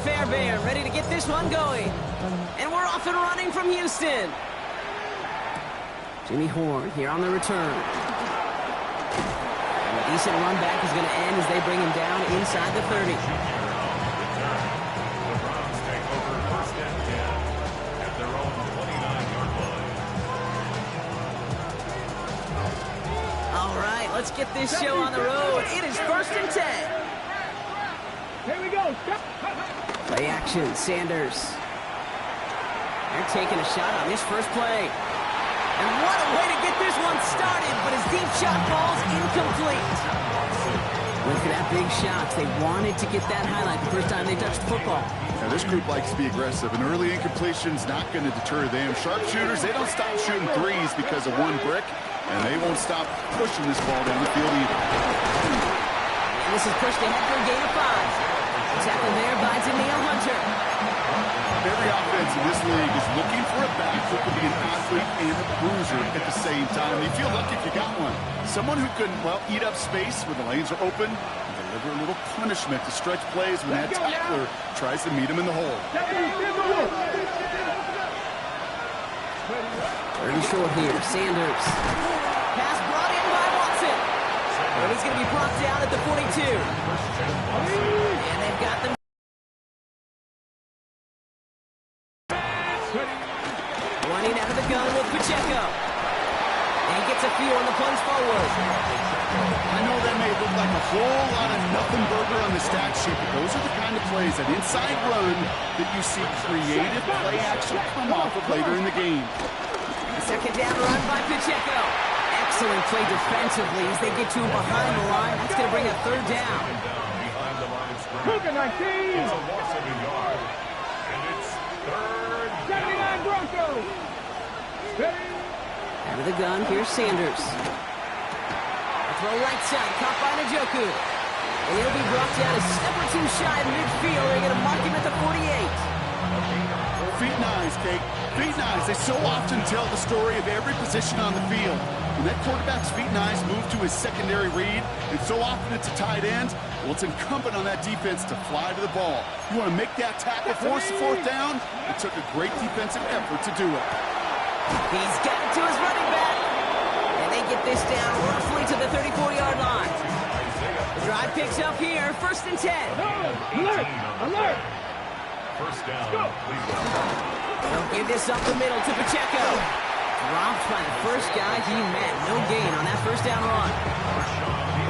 Fairbairn ready to get this one going. And we're off and running from Houston. Jimmy Horn here on the return. And a decent run back is going to end as they bring him down inside the 30. All right, let's get this show on the road. It is 1st and 10. Here we go. Play action, Sanders. They're taking a shot on this first play. And what a way to get this one started, but his deep shot falls incomplete. Look at that big shot. They wanted to get that highlight the first time they touched the football. Now, this group likes to be aggressive. An early incompletion's not going to deter them. Sharpshooters, they don't stop shooting threes because of one brick, and they won't stop pushing this ball down the field either. And this is pushed ahead for a gain of 5. Tackle there by Danielle Hunter. Every offense in this league is looking for a back who can be an athlete and a bruiser at the same time. You feel lucky if you got one. Someone who can, well, eat up space when the lanes are open and deliver a little punishment to stretch plays when that tackler tries to meet him in the hole. 30 short here, Sanders. Pass brought in by Watson. And he's going to be brought down at the 42. And they've got them. Running out of the gun with Pacheco. And he gets a few on the plunge forward. I know that may look like a whole lot of nothing burger on the stat sheet, but those are the kind of plays, that inside run, that you see creative play action come off of later in the game. The second down run by Pacheco. Excellent play defensively as they get to him behind the line. That's going to bring a 3rd down. Look at 19. Broncos. Out of the gun, here's Sanders. Throw right side, caught by Njoku. And he'll be brought down a step or two shy of midfield. They're going to mark him at the 48. Feet nice, Kate. Feet nice. They so often tell the story of every position on the field. When that quarterback's feet nice move to his secondary read, and so often it's a tight end, well, it's incumbent on that defense to fly to the ball. You want to make that tackle, force the 4th down? It took a great defensive effort to do it. He's got it to his running back. And they get this down roughly to the 34-yard line. The drive picks up here, 1st and 10. Alert! Alert! First down. They'll give this up the middle to Pacheco. Dropped by the first guy he met. No gain on that 1st down run.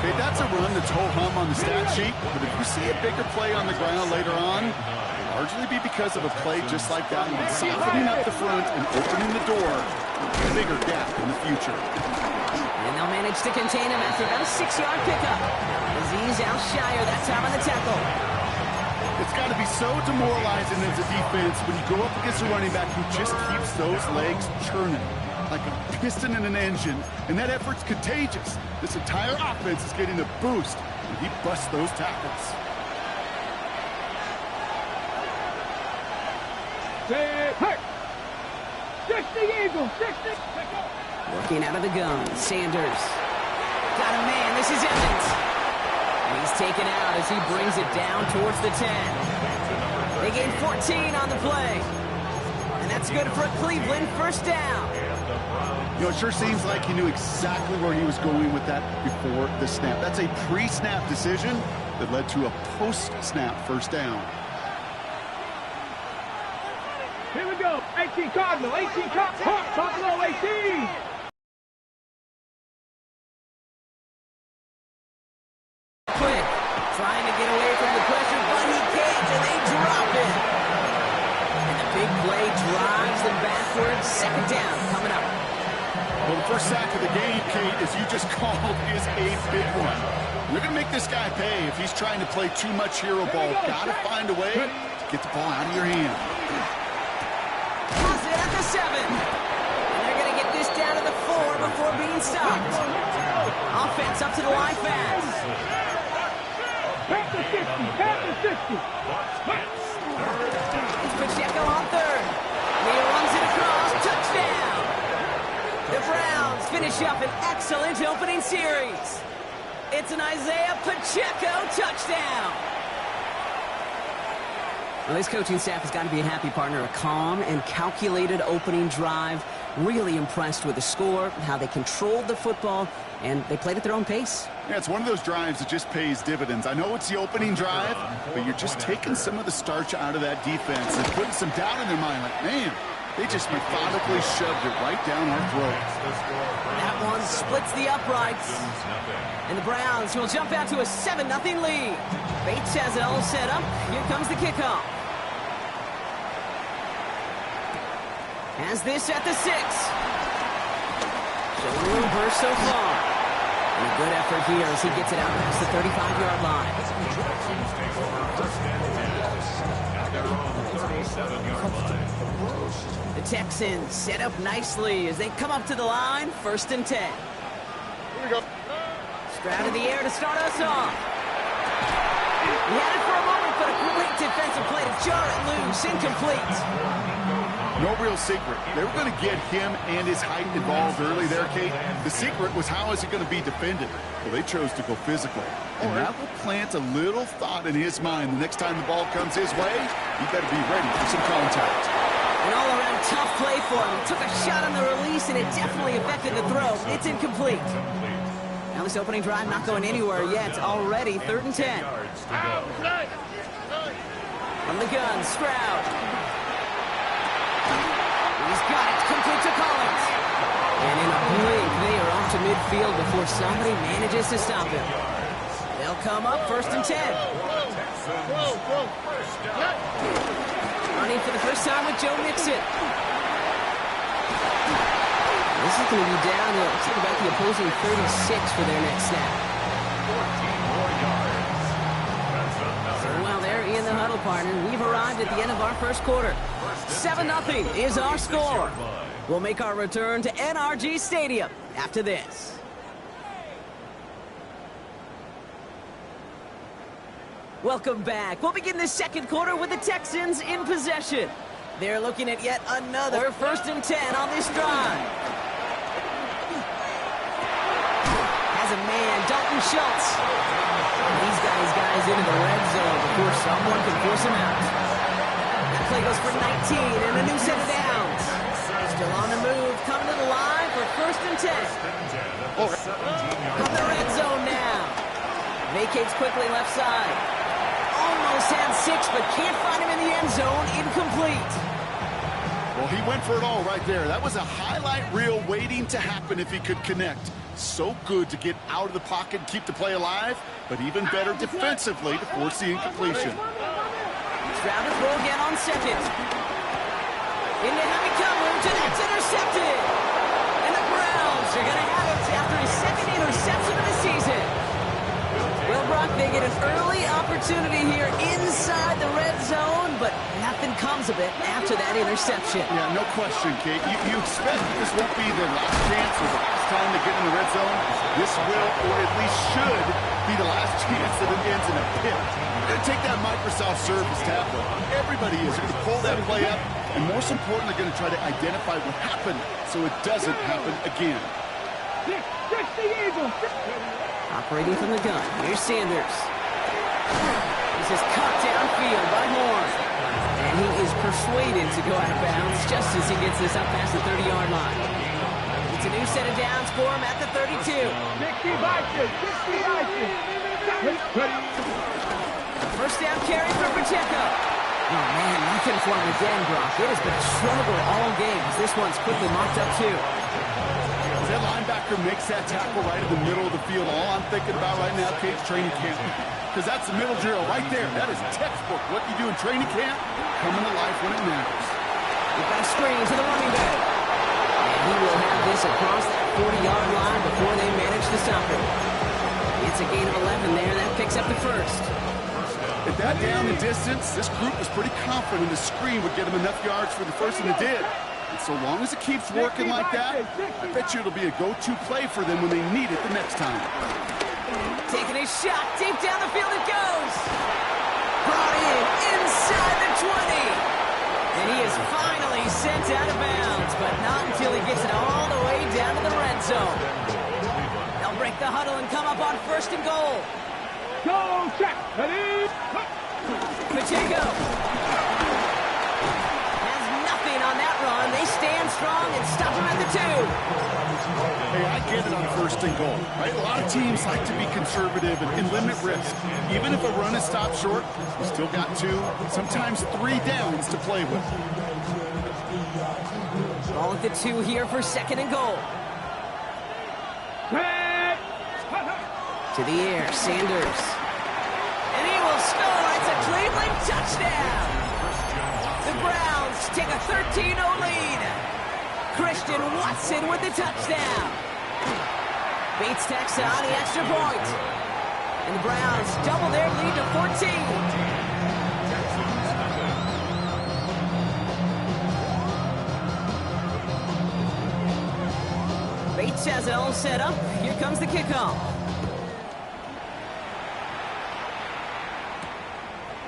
Okay, that's a run that's ho-hum on the stat sheet, but if you see a bigger play on the ground later on, it'll largely be because of a play just like that, and softening up the front and opening the door to a bigger gap in the future. And they'll manage to contain him after about a 6-yard pickup. Aziz Al-Shire that time on the tackle. It's got to be so demoralizing as a defense when you go up against a running back who just keeps those legs churning like a piston in an engine, and that effort's contagious. This entire offense is getting a boost when he busts those tackles. Hey! 60 Eagles! 60! Working out of the gun, Sanders. Got a man, this is Evans. He's taken out as he brings it down towards the 10. They gain 14 on the play. And that's good for a Cleveland 1st down. You know, it sure seems like he knew exactly where he was going with that before the snap. That's a pre-snap decision that led to a post-snap 1st down. Here we go. 18 Cardinal. 18 Cardinal. Buffalo 18. Quick. Trying to get away from the pressure, but he can't, and they drop it. And the big play drives them backwards. 2nd down coming up. Well, the first sack of the game, Kate, as you just called, is a big one. You're going to make this guy pay if he's trying to play too much hero ball. Got to find a way to get the ball out of your hand. Toss it at the 7. And they're going to get this down to the 4 before being stopped. Offense up to the line fast. Back to 60. Back to 60. It's Pacheco on 3rd. He runs it across. Touchdown. The Browns finish up an excellent opening series. It's an Isaiah Pacheco touchdown. Well, this coaching staff has got to be a happy partner. A calm and calculated opening drive. Really impressed with the score, how they controlled the football, and they played at their own pace. Yeah, it's one of those drives that just pays dividends. I know it's the opening drive, but you're just taking some of the starch out of that defense and putting some doubt in their mind. Like, man, they just methodically shoved it right down our throats. That one splits the uprights. And the Browns will jump out to a 7-0 lead. Bates has it all set up. Here comes the kickoff. Has this at the 6. Showing a little burst so far. And a good effort here as he gets it out past the 35-yard line. The Texans set up nicely as they come up to the line. 1st and 10. Here we go. Stroud in the air to start us off. He had it for a moment, but a great defensive play to jar it loose. Incomplete. No real secret. They were going to get him and his height involved early there, Kate. The secret was, how is it going to be defended? Well, they chose to go physical. And that will plant a little thought in his mind. The next time the ball comes his way, he better be ready for some contact. An all-around tough play for him. He took a shot on the release, and it definitely affected the throw. It's incomplete. Now this opening drive not going anywhere yet. Already 3rd and 10. From the gun, Stroud. He's got it, complete to Collins. And in a blink, they are off to midfield before somebody manages to stop him. They'll come up 1st and 10. Running for the first time with Joe Mixon. This is going to be down to, looks like about the opposing 36 for their next snap. So while they're in the huddle, partner, we've arrived at the end of our first quarter. 7-0 is our score. We'll make our return to NRG Stadium after this. Welcome back. We'll begin the second quarter with the Texans in possession. They're looking at yet another 1st and 10 on this drive. Has a man, Dalton Schultz. He's got his guys into the red zone before someone can force him out. Play goes for 19 and a new set of downs. Still on the move, coming to the line for 1st and 10. From the red zone now. Vacates quickly left side. Almost had 6, but can't find him in the end zone. Incomplete. Well, he went for it all right there. That was a highlight reel waiting to happen if he could connect. So good to get out of the pocket and keep the play alive, but even better defensively to force the incompletion. Stroud to throw again on 2nd. Into heavy coverage, and it's intercepted. And the Browns are going to have it after his 2nd interception of the season. Well, Brock, they get an early opportunity here inside the red zone, but nothing comes of it after that interception. Yeah, no question, Kate. You expect this won't be their last chance or the last time to get in the red zone. This will, or at least should, be the last chance that it ends in a pick. They're going to take that Microsoft Surface tablet. Everybody is going to pull that play up, and most importantly, they're going to try to identify what happened so it doesn't happen again. Operating from the gun, here's Sanders. This is cut downfield by Horn. And he is persuaded to go out of bounds just as he gets this up past the 30-yard line. It's a new set of downs for him at the 32. First down carry for Pacheco. Oh, man, nothing for him again, Brock. It has been a struggle all game as this one's quickly mocked up, too. That linebacker makes that tackle right in the middle of the field. All I'm thinking about right now, Kate's training camp. Because that's the middle drill right there. That is textbook. What you do in training camp, coming to life when it matters. We've got a screen to the running back. And he will have this across that 40-yard line before they manage to stop him. It's a gain of 11 there. That picks up the 1st. At that down and distance, this group was pretty confident the screen would get them enough yards for the 1st, and it did. And so long as it keeps working like that, I bet you it'll be a go-to play for them when they need it the next time. Taking a shot, deep down the field it goes. Brought in inside the 20. And he is finally sent out of bounds, but not until he gets it all the way down to the red zone. They'll break the huddle and come up on 1st and goal. Go, check. Ready? Pacheco. strong and stop him at the 2. Hey, I get it on 1st and goal, right? A lot of teams like to be conservative and limit risk. Even if a run is stopped short, you still got 2, sometimes 3 downs to play with. Ball at the 2 here for 2nd and goal. To the air, Sanders. And he will score. It's a Cleveland touchdown. The Browns take a 13-0 lead. Christian Watson with the touchdown. Bates tacks on the extra point. And the Browns double their lead to 14. Bates has it all set up. Here comes the kickoff.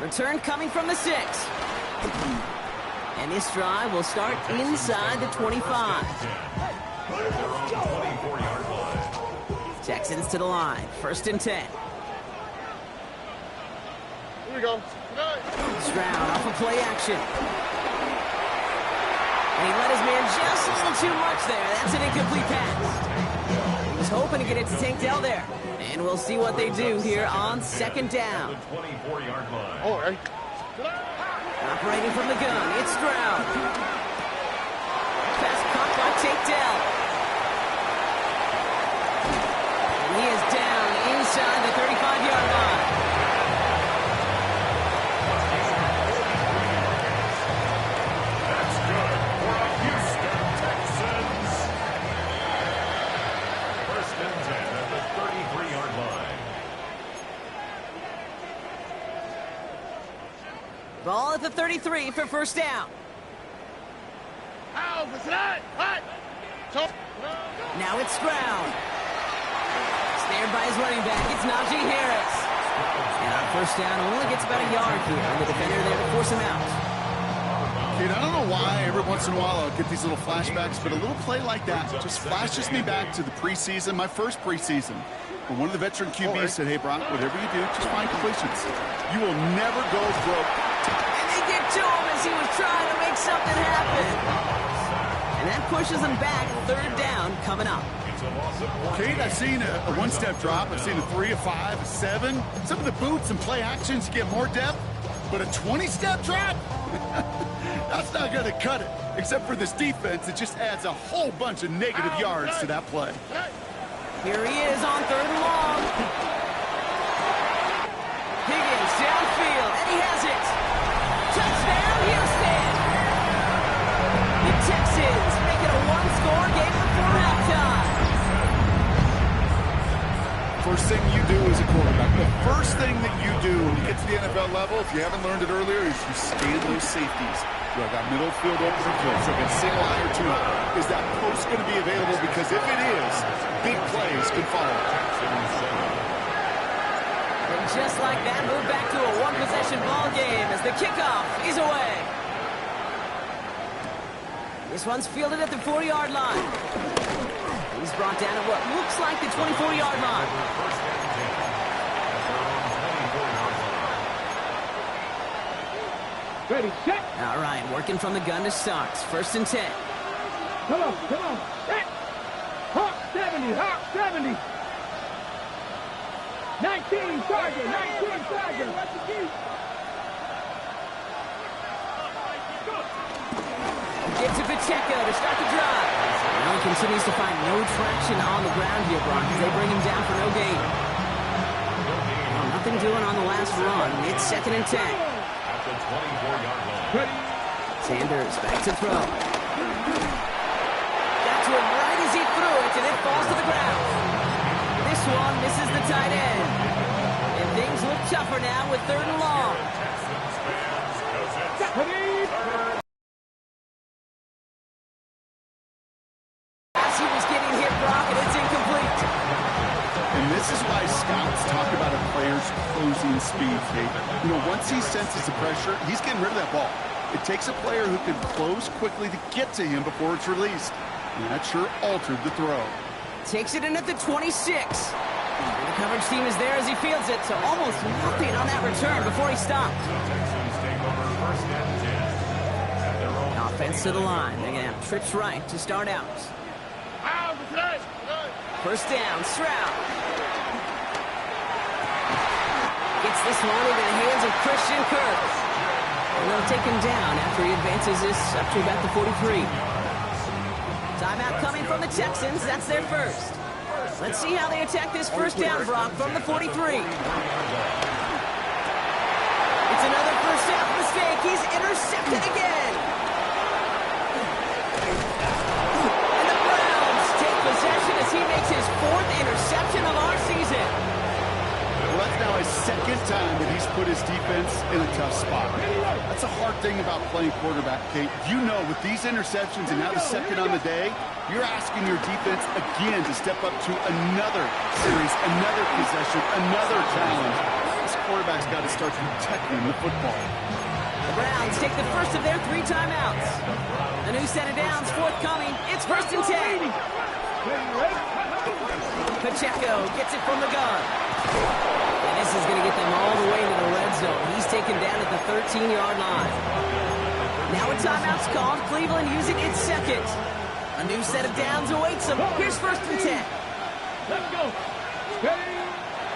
Return coming from the 6. And this drive will start inside the 25. Texans to the line. 1st and 10. Here we go. Stroud off of play action. And he let his man just a little too much there. That's an incomplete pass. He was hoping to get it to Tank Dell there. And we'll see what they do here on 2nd down. All right. Operating from the gun, it's Stroud. Pass caught by Tank Dell. And he is down inside the 35-yard line. That's good for a Houston Texans. 1st and 10 at the 33-yard line. Ball at the 33 for 1st down. Now it's Stroud. Snared by his running back. It's Najee Harris. And on 1st down, only gets about a yard here. And the defender there to force him out. Kid, I don't know why every once in a while I'll get these little flashbacks, but a little play like that just flashes me back to the preseason, my first preseason. When one of the veteran QBs said, hey, Brock, whatever you do, just find completions. You will never go broke. And they get to him as he was trying to make something happen. And that pushes him back. 3rd down coming up. Kate, I've seen a one-step drop. I've seen a 3, a 5, a 7. Some of the boots and play actions get more depth, but a 20-step drop? That's not going to cut it. Except for this defense, it just adds a whole bunch of negative yards to that play. Here he is on 3rd and long. Higgins downfield, and he has it. Touchdown, Houston! The Texans make it a 1-score game before halftime. First thing you do as a quarterback, the first thing that you do when you get to the NFL level, if you haven't learned it earlier, is you scan those safeties. Do I got middle field open or close? So I got single eye or 2. Is that post going to be available? Because if it is, big plays can follow. And just like that, move back to a 1-possession ball game as the kickoff is away. This one's fielded at the 4-yard line. He's brought down at what looks like the 24-yard line. Ready, set. All right, working from the gun to start. 1st and 10. Come on. Set. Hawk 70, Hawk 70. 19, Tiger, 19, Tiger. Get to Pacheco to start the drive. Now he continues to find no traction on the ground here, Brock, as they bring him down for no gain. Nothing doing on the last run. It's 2nd and 10. At the 24-yard line. Sanders back to throw. Got to him right as he threw it, and it falls to the ground. This one misses the tight end. And things look tougher now with 3rd and long. He was getting hit, Brock, and it's incomplete. And this is why scouts talk about a player's closing speed, Kate. You know, once he senses the pressure, he's getting rid of that ball. It takes a player who can close quickly to get to him before it's released. And that sure altered the throw. Takes it in at the 26. And the coverage team is there as he fields it, so almost nothing on that return before he stopped. Offense to the line. They're going to have trips right to start out. First down, Stroud. Gets this one into the hands of Christian Kirk. And they'll take him down after he advances this up to about the 43. Timeout coming from the Texans. That's their first. Let's see how they attack this first down, Brock, from the 43. It's another first down mistake. He's intercepted again. And the Browns take possession as he makes his 4th interception of our season. Well, that's now his 2nd time that he's put his defense in a tough spot. That's a hard thing about playing quarterback, Kate. You know, with these interceptions and now the 2nd on the day, you're asking your defense again to step up to another series, another possession, another challenge. This quarterback's got to start protecting the football. The Browns take the first of their 3 timeouts. A new set of downs forthcoming. It's 1st and 10. Pacheco gets it from the gun. And this is going to get them all the way to the red zone. He's taken down at the 13-yard line. Now a timeout's called. Cleveland using its 2nd. A new set of downs awaits them. Here's 1st and 10. Let's go.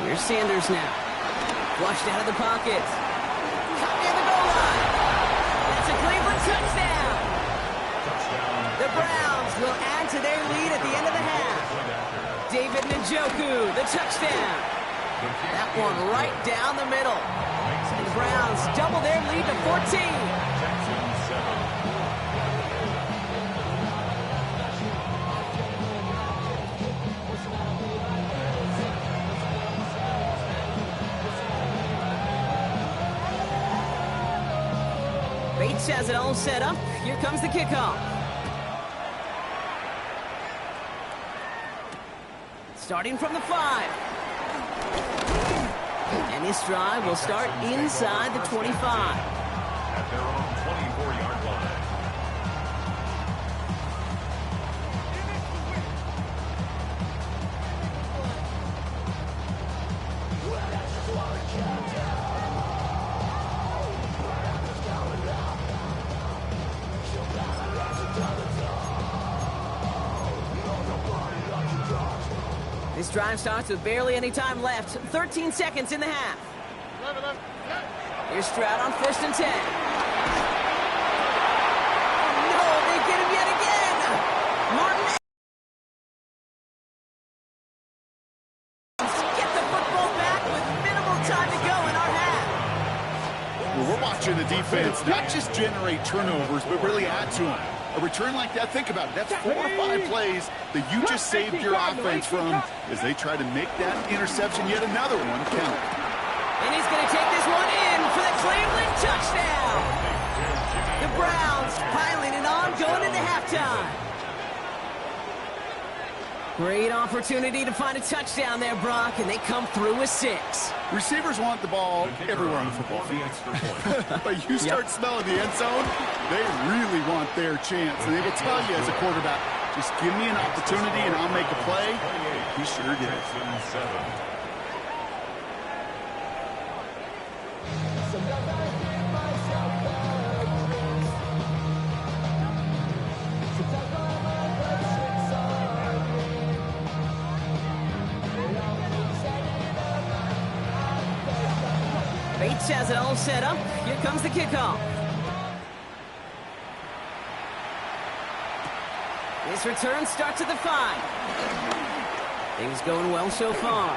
Here's Sanders now. Flushed out of the pocket. Caught near the goal line. That's a Cleveland touchdown. The Browns will add to their lead at the end of the half. David Njoku, the touchdown. That one right down the middle. And the Browns double their lead to 14. Bates has it all set up. Here comes the kickoff. Starting from the 5. And this drive will start inside the 25. At their own 24-yard line. This drive starts with barely any time left. 13 seconds in the half. Here's Stroud on 1st and 10. Oh, no, they get him yet again. Martin get the football back with minimal time to go in our half. Well, we're watching the defense not just generate turnovers, but really add to them. A return like that, think about it. That's 4 or 5 plays that you just saved your offense from as they try to make that interception, yet another one, count. And he's going to take this one in for the Cleveland touchdown. The Browns piling it on going into halftime. Great opportunity to find a touchdown there, Brock, and they come through with 6. Receivers want the ball everywhere on the football field. But you start smelling the end zone, they really want their chance. And they will tell you as a quarterback, just give me an opportunity and I'll make a play. He sure did. Bates has it all set up. Here comes the kickoff. This return starts at the 5. Things going well so far.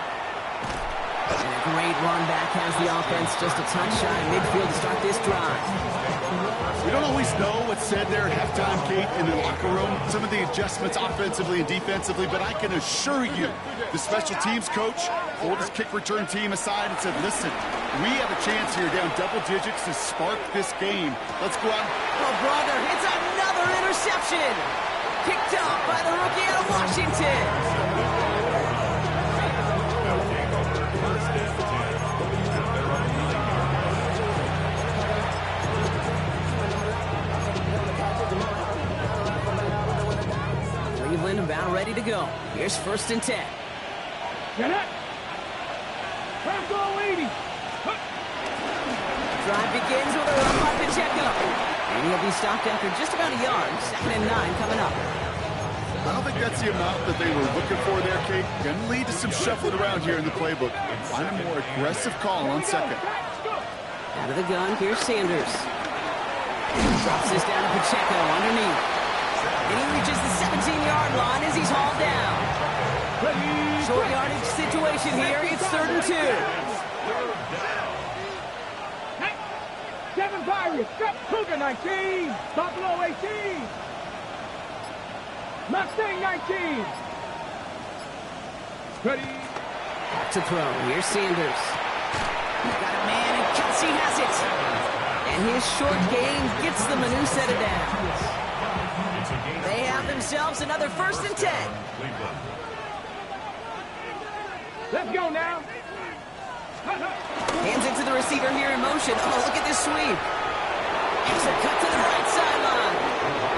And a great run back has the offense just a touch shy of midfield to start this drive. We don't always know what's said there at halftime, Kate, in the locker room. Some of the adjustments offensively and defensively, but I can assure you the special teams coach pulled his kick return team aside and said, listen, we have a chance here down double digits to spark this game. Let's go out. Oh, brother, it's another interception. Picked up by the rookie out of Washington. Cleveland about ready to go. Here's 1st and 10. Get it. Let's go, 80. Drive begins with a run by Pacheco. And he'll be stopped after just about a yard. 2nd and 9 coming up. I don't think that's the amount that they were looking for there, Kate. Going to lead to some shuffling around here in the playbook. Find a more aggressive call on 2nd. Out of the gun, here's Sanders. Drops this down to Pacheco underneath. And he reaches the 17-yard line as he's hauled down. Short yardage situation here. It's 3rd and 2. 7 Pirates, Cougar 19, Buffalo 18, Mustang 19. Ready. Back to throw. Here's Sanders. Got a man, and Kelsey has it. And his short gain gets them a new set of downs. They have themselves another 1st and 10. Let's go now. Hands it to the receiver here in motion. Oh, look at this sweep. Makes a cut to the right sideline.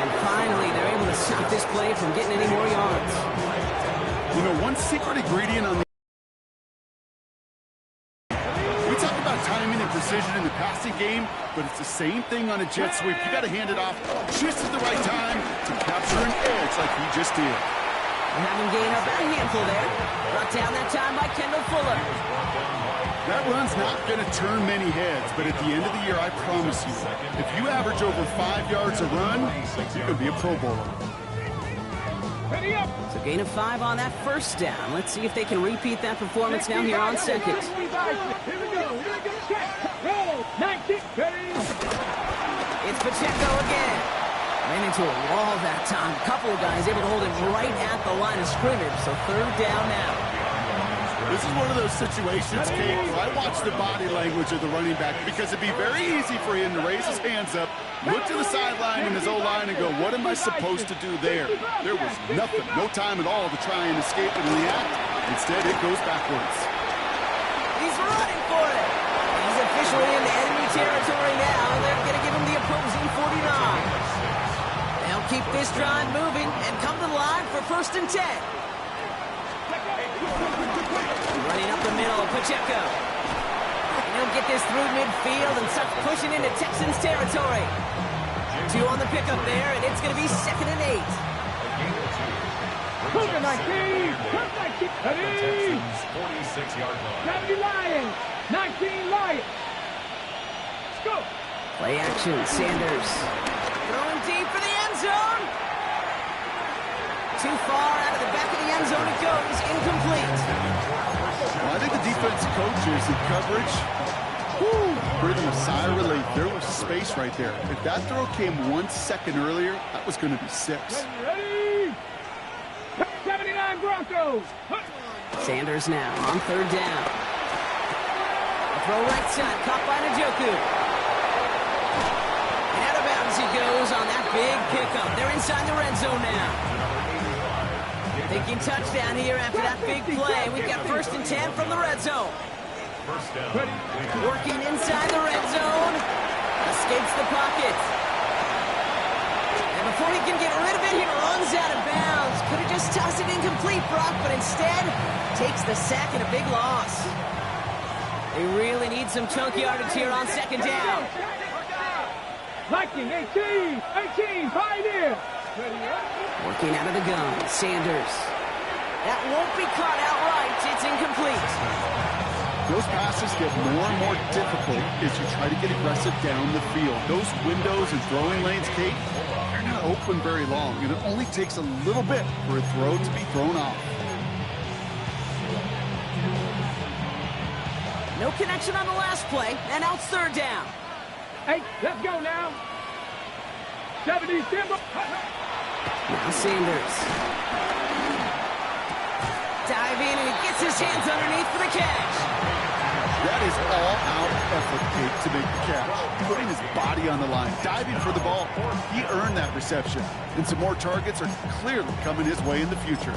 And finally, they're able to stop this play from getting any more yards. You know, one secret ingredient on the... We talk about timing and precision in the passing game, but it's the same thing on a jet sweep. You got to hand it off just at the right time to capture an edge like he just did. And having gained about a handful there. Brought down that time by Kendall Fuller. That run's not going to turn many heads, but at the end of the year, I promise you, if you average over 5 yards a run, you're going to be a Pro Bowler. Ready up. So gain of 5 on that 1st down. Let's see if they can repeat that performance now here on 2nd. Here we go. Check. Roll. 19. Ready. It's Pacheco again. Ran into a wall that time. A couple of guys able to hold it right at the line of scrimmage. So 3rd down now. This is one of those situations, Kate, where I watch the body language of the running back because it'd be very easy for him to raise his hands up, look to the sideline in his O-line and go, what am I supposed to do there? There was nothing, no time at all to try and escape and react. Instead, it goes backwards. He's running for it. He's officially in the enemy territory now, and they're going to give him the opposing 49. They'll keep this drive moving and come to the line for 1st and 10. Running up the middle, Pacheco. And he'll get this through midfield and start pushing into Texans territory. 2 on the pickup there, and it's going to be 2nd and 8. Cougar 19. Ready. 46-yard line. 70 Lions. 19 Lions. Let's go. Play action, Sanders. Throwing deep for the end zone. Too far out of the back of the end zone it goes. Incomplete. Well, I think the defense coaches in coverage, breathing a sigh of relief. There was space right there. If that throw came 1 second earlier, that was going to be 6. Ready. 79 Broncos. Sanders now on 3rd down. A throw right side, caught by Njoku. And out of bounds he goes on that big pickup. They're inside the red zone now. Thinking touchdown here after that big play. We've got 1st and 10 from the red zone. Working inside the red zone. Escapes the pocket. And before he can get rid of it, he runs out of bounds. Could have just tossed it incomplete, Brock, but instead takes the sack and a big loss. They really need some chunk yardage here on 2nd down. Viking 18. Pioneer. Working out of the gun, Sanders. That won't be caught outright. It's incomplete. Those passes get more and more difficult as you try to get aggressive down the field. Those windows and throwing lanes, Kate, they're not open very long, and it only takes a little bit for a throw to be thrown off. No connection on the last play, and now it's 3rd down. Hey, let's go now. 70 Simba. Now Sanders. Diving, and he gets his hands underneath for the catch. That is all-out effort, Kate, to make the catch. Putting his body on the line, diving for the ball. He earned that reception, and some more targets are clearly coming his way in the future.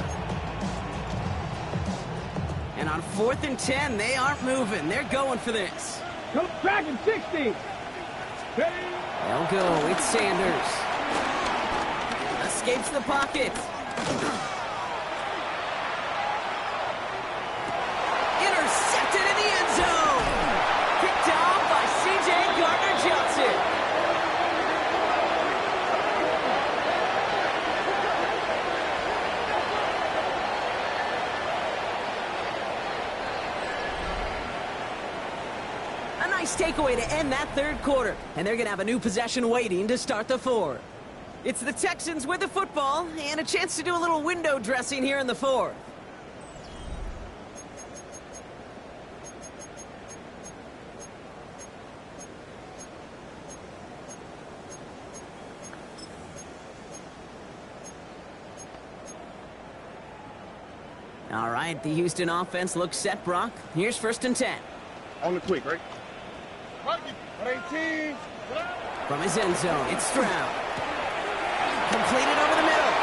And on 4th and 10, they aren't moving. They're going for this. Go Dragon 60. Ready. They'll go. It's Sanders. Escapes the pocket. Intercepted in the end zone. Picked off by C.J. Gardner-Johnson. Nice takeaway to end that third quarter. And they're going to have a new possession waiting to start the fourth. It's the Texans with the football and a chance to do a little window dressing here in the fourth. All right, the Houston offense looks set, Brock. Here's 1st and 10. On the quick, right? 18. From his end zone, it's Stroud. Completed over the middle.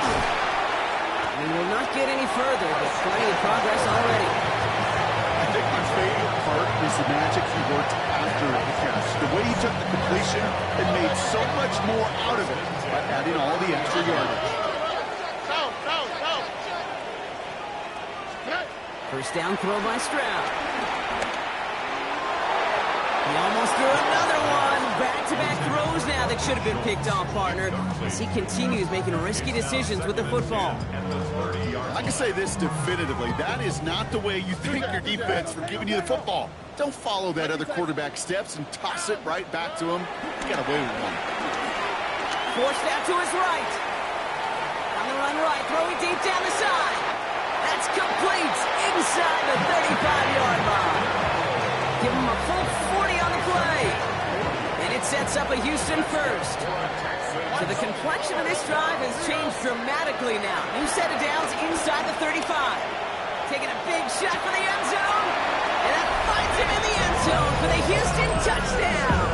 We will not get any further, but plenty of progress already. I think my favorite part is the magic he worked after the catch. The way he took the completion and made so much more out of it by adding all the extra yardage. First down throw by Stroud. He almost threw another one. Back-to-back throws now that should have been picked off, partner, as he continues making risky decisions with the football. I can say this definitively. That is not the way you thank your defense for giving you the football. Don't follow that other quarterback steps and toss it right back to him. You got away with one. Forced out to his right. On the run right, throwing deep down the side. That's complete inside the 35-yard line. Give him a full 40 on the play. And it sets up a Houston first. So the complexion of this drive has changed dramatically now. New set of downs inside the 35. Taking a big shot for the end zone. And that finds him in the end zone for the Houston touchdown.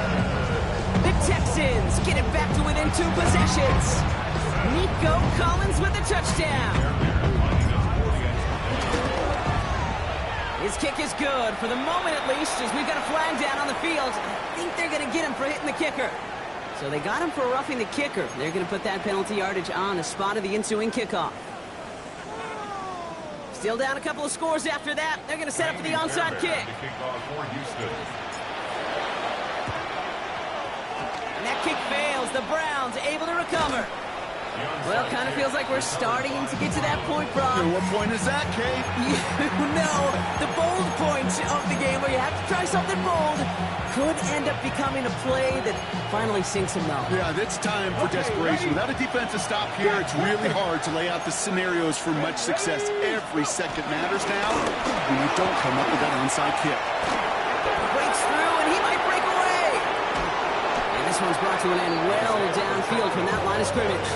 The Texans get it back to within 2 possessions. Nico Collins with the touchdown. His kick is good, for the moment at least, as we've got a flag down on the field. I think they're going to get him for hitting the kicker. So they got him for roughing the kicker. They're going to put that penalty yardage on the spot of the ensuing kickoff. Still down a couple of scores after that. They're going to set up for the onside kick. And that kick fails. The Browns able to recover. Well, kind of feels like we're starting to get to that point, Brock. What point is that, Kate? You know, the bold point of the game where you have to try something bold could end up becoming a play that finally sinks him though. Yeah, it's time for desperation. Without a defensive stop here, it's really hard to lay out the scenarios for much success. Every second matters now when you don't come up with that onside kick. Breaks through, and he might break away. And this one's brought to an end well downfield from that line of scrimmage.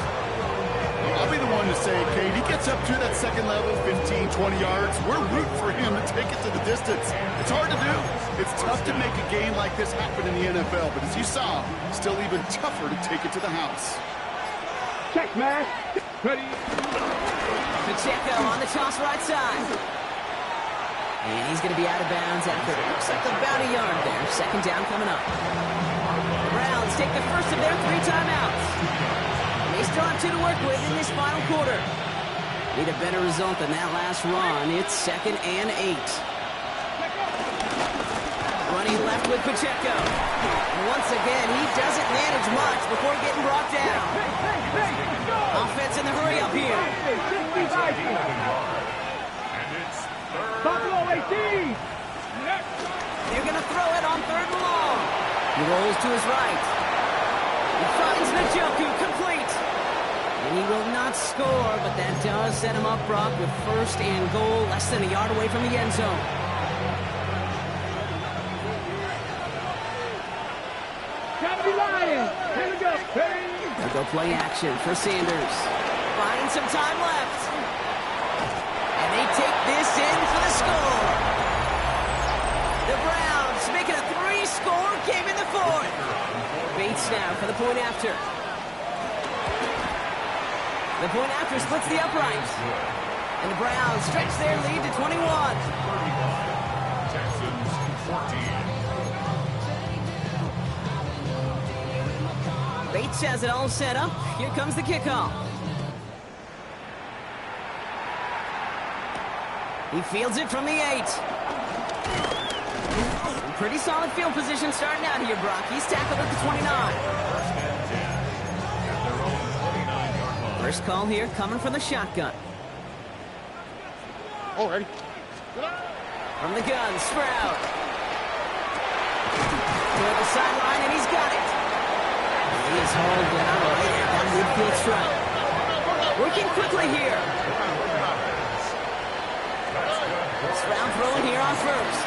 I'll be the one to say, Kate, he gets up to that second level, 15, 20 yards. We're rooting for him to take it to the distance. It's hard to do. It's tough to make a game like this happen in the NFL, but as you saw, still even tougher to take it to the house. Check, man. Ready. Pacheco on the toss right side. And he's going to be out of bounds after it looks like about a yard there. Second down coming up. The Browns take the first of their 3 timeouts. They still have 2 to work with in this final quarter. Need a better result than that last run. It's 2nd and 8. Running left with Pacheco. And once again, he doesn't manage much before getting brought down. Offense in the hurry up here. Buffalo 18. They're going to throw it on 3rd and long. He rolls to his right. He finds Njoku complete. And he will not score, but that does set him up, Brock, with 1st and goal, less than a yard away from the end zone. Gotta be lying. Here we go. They'll go play action for Sanders. Finding some time left. And they take this in for the score. The Browns making a 3-score game in the 4th. Bates now for the point after. The point after splits the uprights. And the Browns stretch their lead to 21. Texans 14. Bates has it all set up. Here comes the kickoff. He fields it from the 8. Pretty solid field position starting out here, Brock. He's tackled at the 29. First call here coming from the shotgun. Already. From the gun, Stroud. toward the sideline, and he's got it. He is hauled down right at that midfield stripe. Working quickly here. Stroud throwing here on first.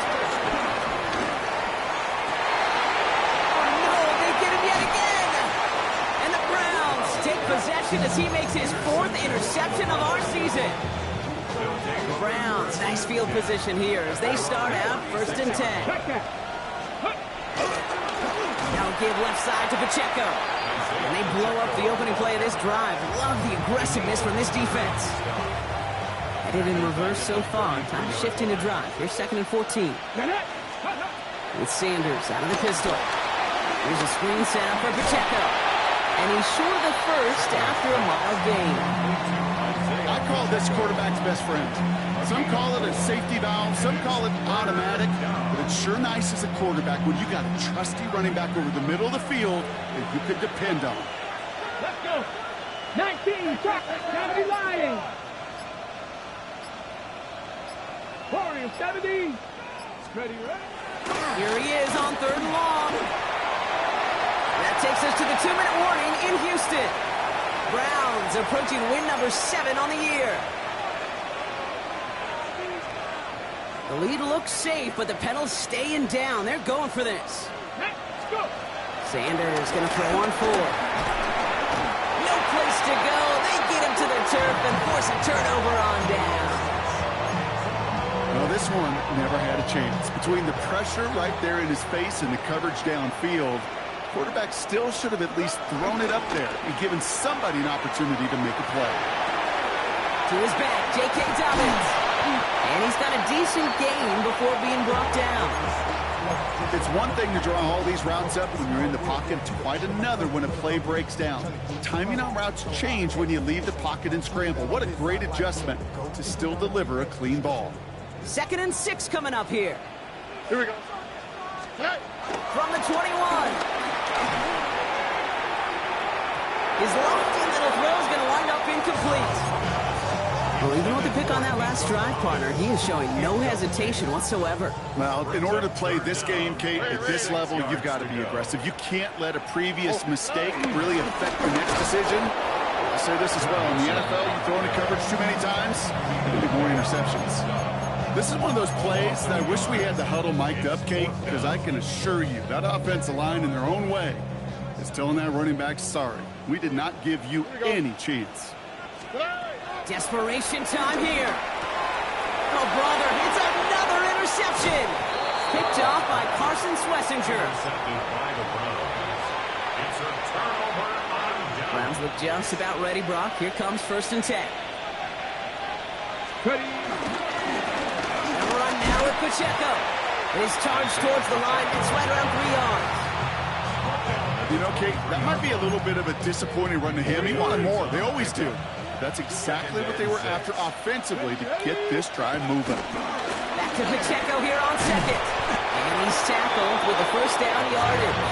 Oh no, they get him yet again. And the Browns take possession as he makes his 4th interception of our season. The Browns, nice field position here as they start out 1st and 10. Now give left side to Pacheco. And they blow up the opening play of this drive. Love the aggressiveness from this defense. Headed in reverse so far. Time to shift into drive. Here's 2nd and 14. With Sanders out of the pistol. Here's a screen set up for Pacheco. And he's short of the first after a mile gain. I call this quarterback's best friend. Some call it a safety valve, some call it automatic, but it's sure nice as a quarterback when you got a trusty running back over the middle of the field that you can depend on. Let's go. 19, top, 70 Lions. 40, 70. Ready, ready. Here he is on 3rd and long. That takes us to the 2-minute warning in Houston. Browns approaching win number 7 on the year. The lead looks safe, but the pedals staying down. They're going for this. Let's go. Sanders going to throw on 4. No place to go. They get him to the turf and force a turnover on down. Well, this one never had a chance. Between the pressure right there in his face and the coverage downfield, quarterback still should have at least thrown it up there and given somebody an opportunity to make a play. To his back, J.K. Dobbins. And he's got a decent gain before being brought down. It's one thing to draw all these routes up when you're in the pocket. It's quite another when a play breaks down. Timing on routes change when you leave the pocket and scramble. What a great adjustment to still deliver a clean ball. 2nd and 6 coming up here. Here we go. From the 21. His lofty little throw is going to wind up incomplete. Well, even with the pick on that last drive, partner, he is showing no hesitation whatsoever. Well, in order to play this game, Kate, at this level, you've got to be aggressive. You can't let a previous mistake really affect the next decision. I say this as well. In the NFL, you throw into coverage too many times, there'll be more interceptions. This is one of those plays that I wish we had the huddle mic'd up, Kate, because I can assure you that offensive line in their own way is telling that running back, sorry, we did not give you any chance. Desperation time here. Oh, brother, it's another interception. Picked off by Carson Schlesinger. Browns look just about ready, Brock. Here comes 1st and 10. Ready. And run now with Pacheco. His charge towards the line. It's right around 3 yards. You know, Kate, that might be a little bit of a disappointing run to him. He wanted more. They always do. That's exactly what they were after offensively to get this drive moving. Back to Pacheco here on 2nd. And he's tackled with a 1st down yardage.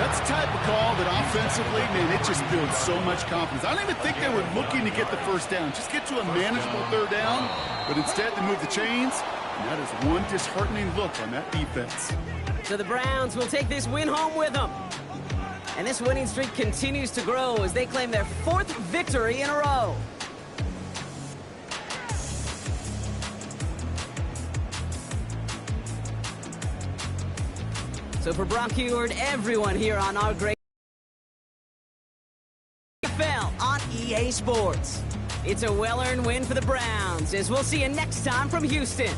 That's the type of call that offensively, man, it just builds so much confidence. I don't even think they were looking to get the 1st down. Just get to a manageable 3rd down. But instead, they move the chains. And that is one disheartening look on that defense. So the Browns will take this win home with them. And this winning streak continues to grow as they claim their 4th victory in a row. So for Brock Heward, everyone here on our great NFL on EA Sports. It's a well-earned win for the Browns, as we'll see you next time from Houston.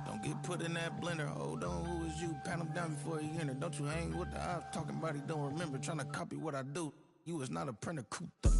Don't get put in that blender. Hold on, who is you? Pat him down before you enter. Don't you hang with the ops talking about he don't remember. Trying to copy what I do. You is not a printer, Kuta.